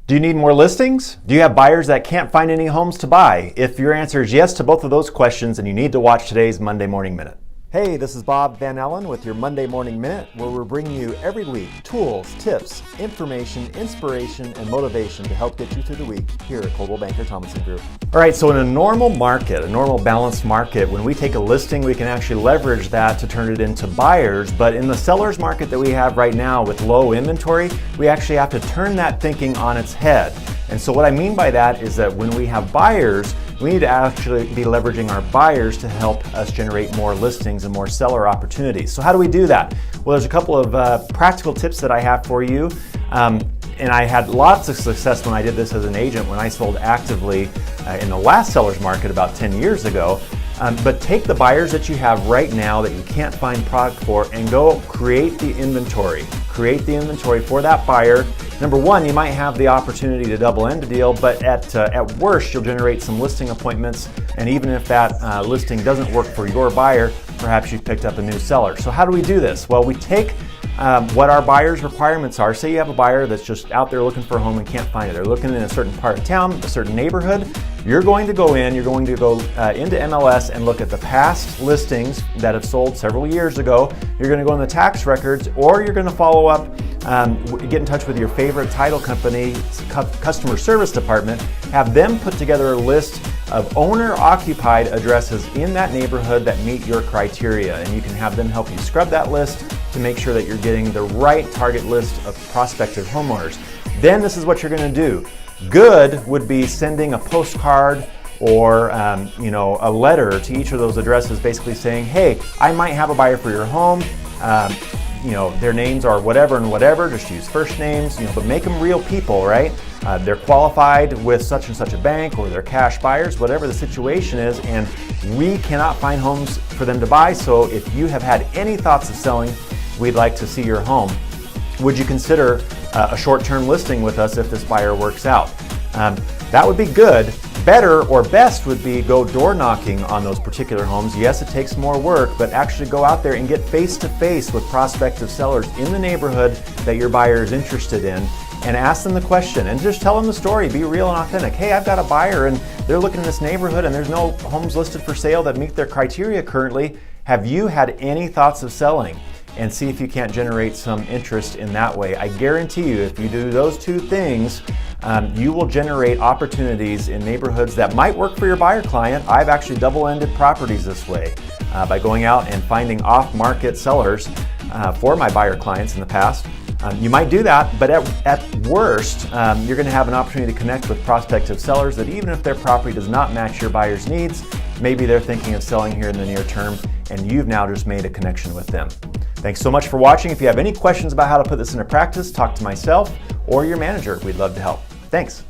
Do you need more listings? Do you have buyers that can't find any homes to buy? If your answer is yes to both of those questions, then you need to watch today's Monday Morning Minute. Hey, this is Bob Van Ellen with your Monday Morning Minute, where we're bringing you every week tools, tips, information, inspiration, and motivation to help get you through the week here at Coldwell Banker Thomason Group. All right, so in a normal market, a normal balanced market, when we take a listing, we can actually leverage that to turn it into buyers. But in the seller's market that we have right now with low inventory, we actually have to turn that thinking on its head. And so what I mean by that is that when we have buyers, we need to actually be leveraging our buyers to help us generate more listings and more seller opportunities. So how do we do that? Well, there's a couple of practical tips that I have for you. And I had lots of success when I did this as an agent when I sold actively in the last seller's market about 10 years ago. But take the buyers that you have right now that you can't find product for and go create the inventory. Create the inventory for that buyer. Number one, you might have the opportunity to double end a deal, but at worst, you'll generate some listing appointments. And even if that listing doesn't work for your buyer, perhaps you've picked up a new seller. So how do we do this? Well, we take what our buyer's requirements are. Say you have a buyer that's just out there looking for a home and can't find it. They're looking in a certain part of town, a certain neighborhood. You're going to go into MLS and look at the past listings that have sold several years ago. You're going to go in the tax records, or you're going to follow up, get in touch with your favorite title company, customer service department, have them put together a list of owner-occupied addresses in that neighborhood that meet your criteria. And you can have them help you scrub that list to make sure that you're getting the right target list of prospective homeowners. Then this is what you're going to do. Good would be sending a postcard or a letter to each of those addresses basically saying, hey, I might have a buyer for your home. Their names are whatever and whatever, just use first names, but make them real people, right? They're qualified with such and such a bank, or they're cash buyers, whatever the situation is, and we cannot find homes for them to buy. So if you have had any thoughts of selling, we'd like to see your home. Would you consider a short-term listing with us if this buyer works out? That would be good. Better or best would be go door knocking on those particular homes. Yes, it takes more work, but actually go out there and get face-to-face with prospective sellers in the neighborhood that your buyer is interested in, and ask them the question and just tell them the story. Be real and authentic. Hey, I've got a buyer and they're looking in this neighborhood and there's no homes listed for sale that meet their criteria currently. Have you had any thoughts of selling? And see if you can't generate some interest in that way. I guarantee you, if you do those two things, you will generate opportunities in neighborhoods that might work for your buyer client. I've actually double-ended properties this way by going out and finding off-market sellers for my buyer clients in the past. You might do that, but at worst, you're going to have an opportunity to connect with prospective sellers that even if their property does not match your buyer's needs, maybe they're thinking of selling here in the near term, and you've now just made a connection with them. Thanks so much for watching. If you have any questions about how to put this into practice, talk to myself or your manager. We'd love to help. Thanks.